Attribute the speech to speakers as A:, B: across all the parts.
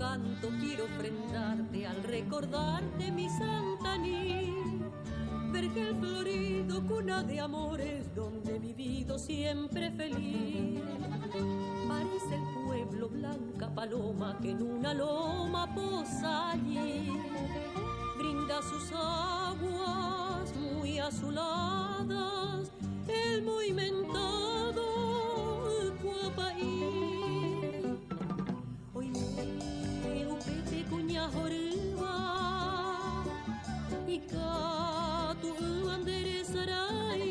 A: canto quiero ofrendarte al recordarte mi Santaní. Vergel florido, cuna de amores, donde he vivido siempre feliz. París el pueblo, blanca paloma, que en una loma posa allí. Brinda sus aguas muy azuladas, el muy mentado Cuapaí. Hoy me upete cuña jorba y catu andere sarai.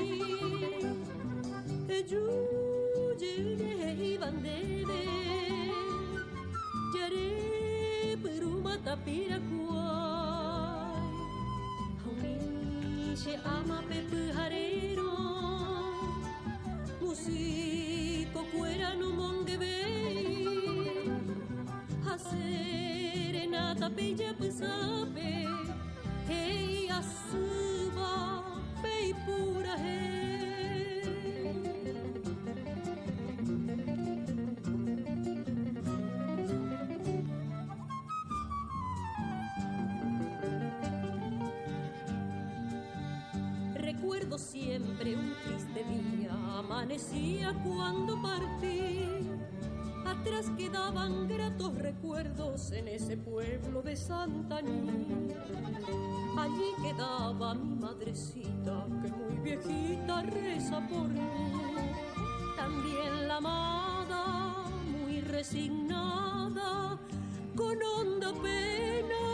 A: Yujene bandere yare peruma tapirakuai. Hauniche ama pepe harero musico cuera no mongebei. Serenata peja pesape hey asuba pei pura hey. Recuerdo siempre un triste día, amanecía cuando partí. Atrás quedaban gratos recuerdos en ese pueblo de Santaní. Allí quedaba mi madrecita, que muy viejita reza por mí. También la amada, muy resignada, con honda pena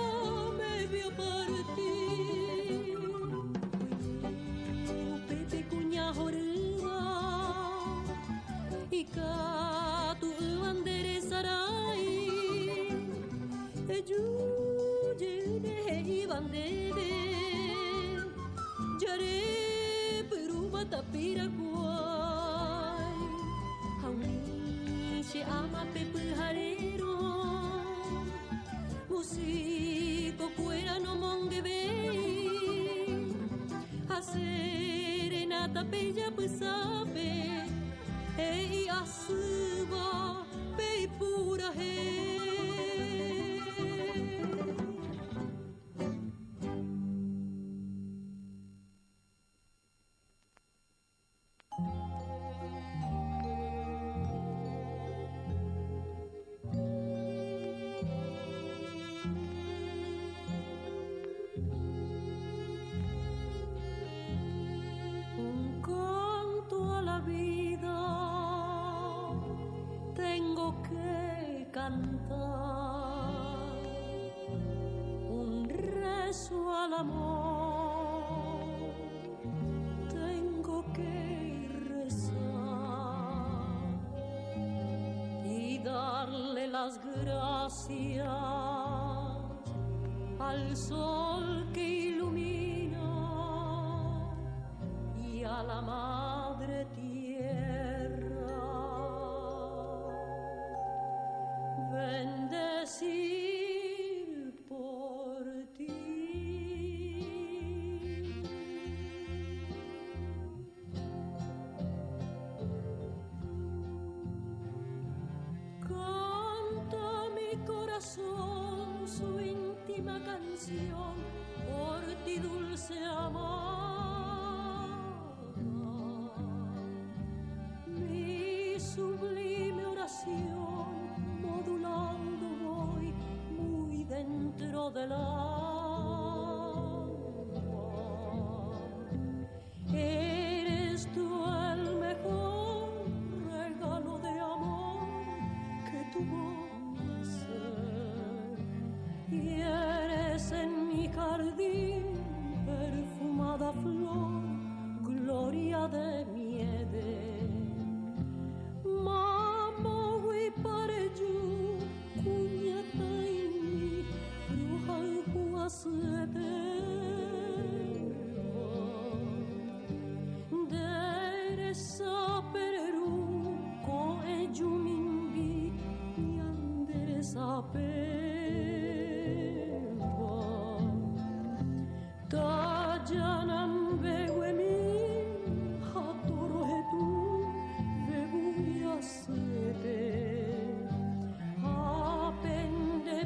A: me vio partir. Pepe cuña jorba y catu andere sarai. Yujene bandere yare peruma tapirakuai. Hauniche ama pepe harero musico cuera no mongebei. A serenata bella pesabe hey asuba pei pura hey. Un canto a la vida tengo que cantar, un rezo al amor tengo que rezar y darle las gracias al sol que ilumina y a la madre tierra. Bendecir por ti. Canta mi corazón su íntima canción por ti, dulce amada. Mi sublime oración modulando voy muy dentro del alma. Eres tú el mejor regalo de amor que tuvo mi ser, y eres en mi jardín perfumada flor, gloria de mi Edén. Mama we pareju kunyata ini ruhal kuasete deresa peru ko ejumimbi nyanderesa pewa tajanam bewemi hatoro hetu bebuya sete apende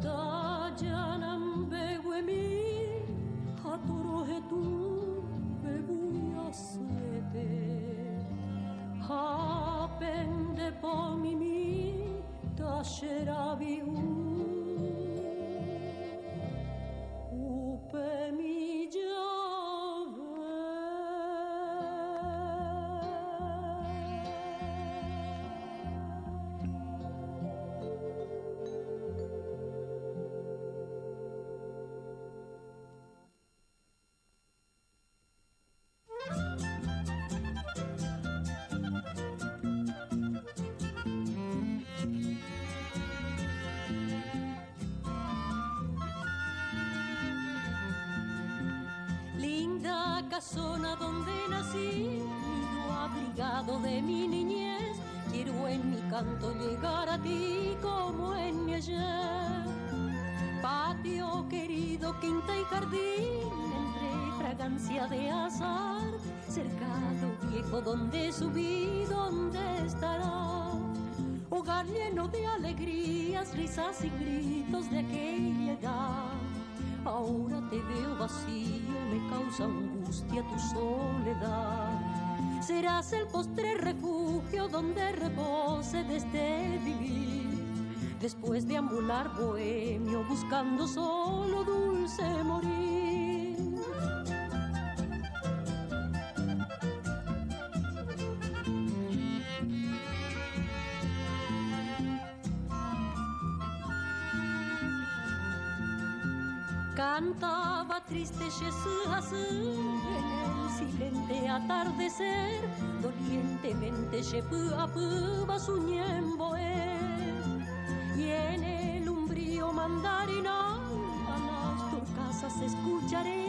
A: Tayanam beguemi hatorohe tu beguiasete hapende pomimi tasherabiu upemi Casona donde nací, nido abrigado de mi niñez, quiero en mi canto llegar a ti como en mi ayer. Patio querido, quinta y jardín, entre fragancia de azar, cercado viejo donde subí, donde estará. Hogar lleno de alegrías, risas y gritos de aquella edad. Ahora te veo vacío, me causa angustia tu soledad. Serás el postre refugio donde repose desde vivir. Después de ambular bohemio, buscando solo dulce morir. Cantaba triste Shesúasú en el silente atardecer, dolientemente Shepúapú Basuñemboé. Y en el umbrío mandarinal a las torcasas escucharé,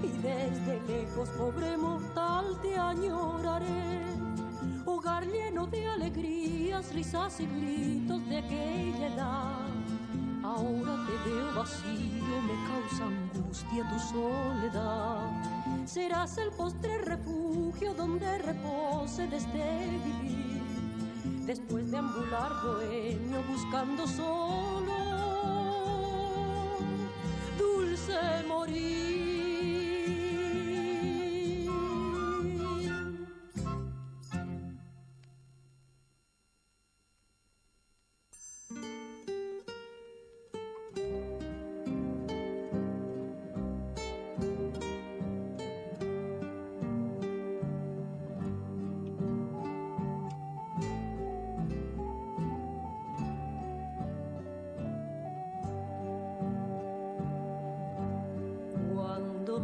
A: y desde lejos, pobre mortal, te añoraré. Hogar lleno de alegrías, risas y gritos de aquella edad. Ahora te veo vacío, me causa angustia tu soledad. Serás el postre refugio donde repose desde vivir. Después de ambular bohemio, buscando solo dulce morir.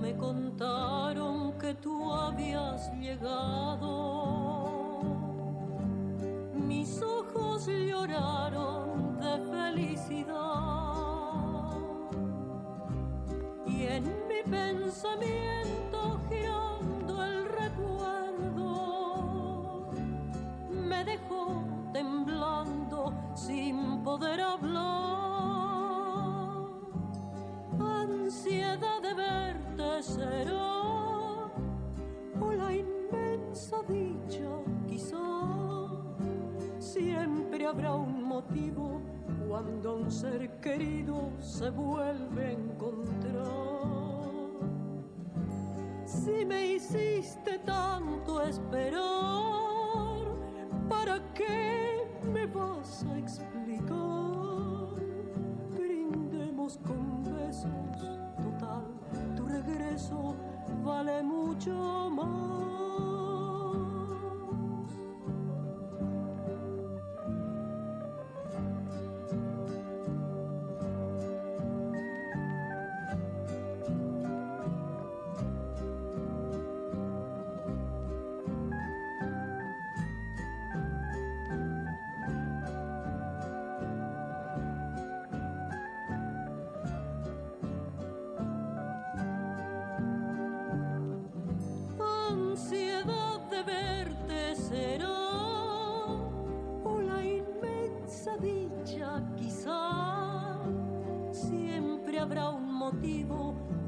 A: Me contaron que tú habías llegado, mis ojos lloraron de felicidad, y en mi pensamiento girando el recuerdo me dejó temblando sin poder hablar. Ansiedad de verte será, o la inmensa dicha quizá. Siempre habrá un motivo cuando un ser querido se vuelve a encontrar. Si me hiciste tanto esperar, ¿para qué me vas a explicar? Brindemos con besos, total, tu regreso vale mucho más.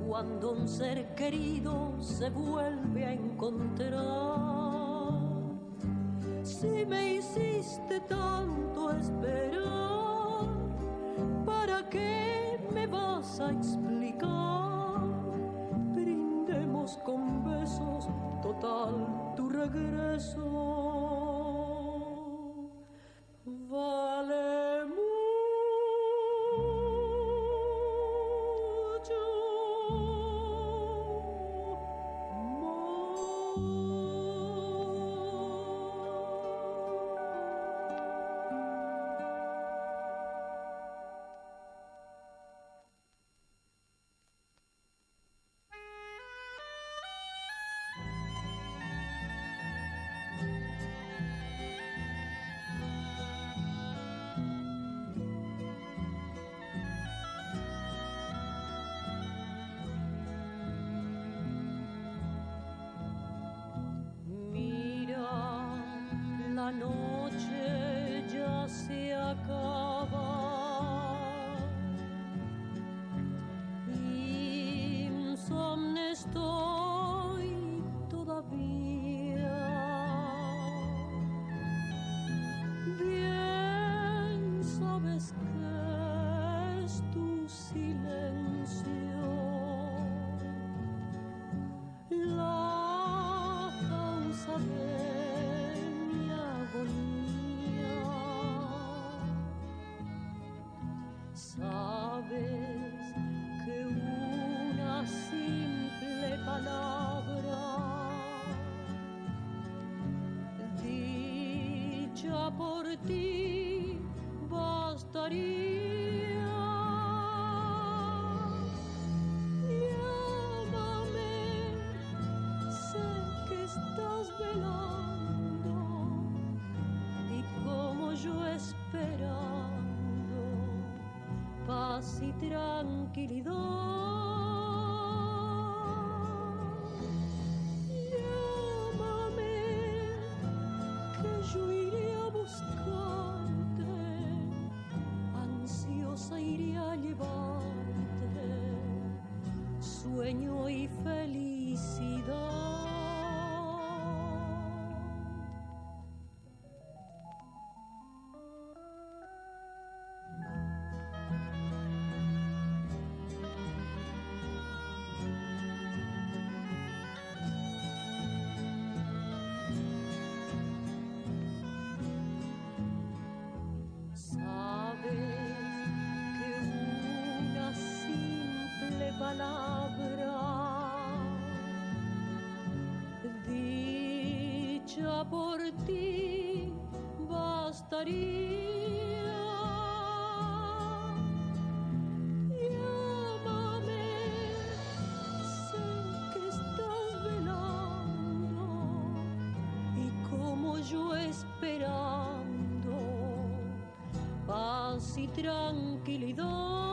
A: Cuando un ser querido se vuelve a encontrar. si me hiciste tanto esperar, ¿para qué me vas a explicar? Brindemos con besos, total tu regreso vale mucho. La noche ya se acaba, insomne estoy todavía. Bien sabes que es tu silencio la causa de sabes que una simple palabra dicha por ti bastaría. Llámame, sé que estás velando y como yo esperando paz y tranquilidad. Llámame, que yo iré a buscarte, ansiosa iré a llevarte sueño y felicidad. Dicha por ti bastaría. Llámame, sé que estás velando y como yo esperando paz y tranquilidad.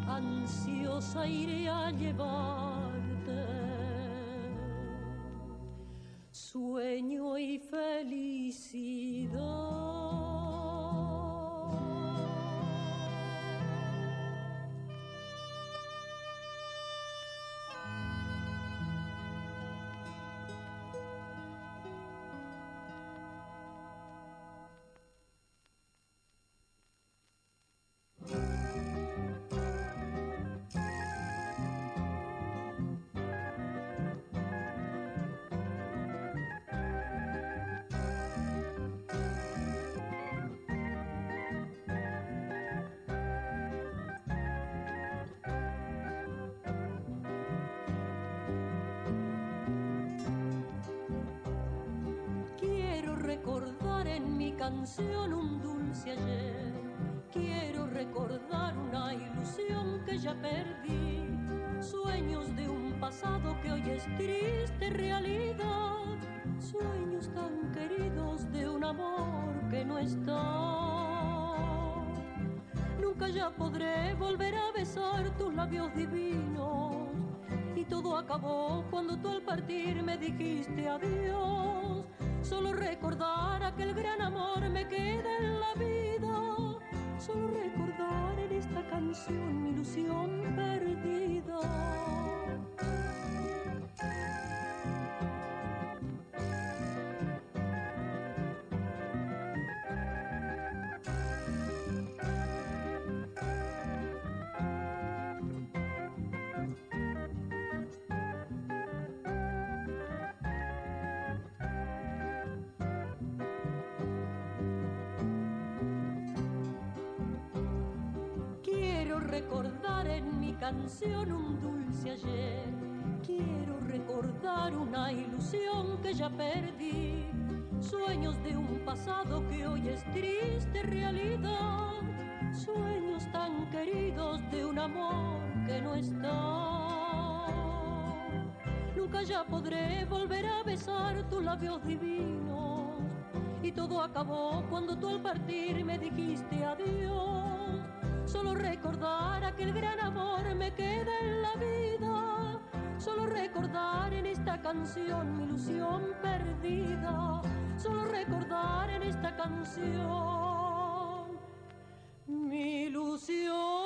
A: Ansiosa iré a llevarte sueño y felicidad. Recordar en mi canción un dulce ayer, quiero recordar una ilusión que ya perdí, sueños de un pasado que hoy es triste realidad, sueños tan queridos de un amor que no está. Nunca ya podré volver a besar tus labios divinos, y todo acabó cuando tú al partir me dijiste adiós. Solo recordar aquel gran amor me queda en la vida, solo recordar en esta canción mi ilusión perdida. Recordar en mi canción un dulce ayer, quiero recordar una ilusión que ya perdí, sueños de un pasado que hoy es triste realidad, sueños tan queridos de un amor que no está. Nunca ya podré volver a besar tus labios divinos, y todo acabó cuando tú al partir me dijiste adiós. Solo recordar aquel gran amor me queda en la vida, solo recordar en esta canción mi ilusión perdida, solo recordar en esta canción mi ilusión.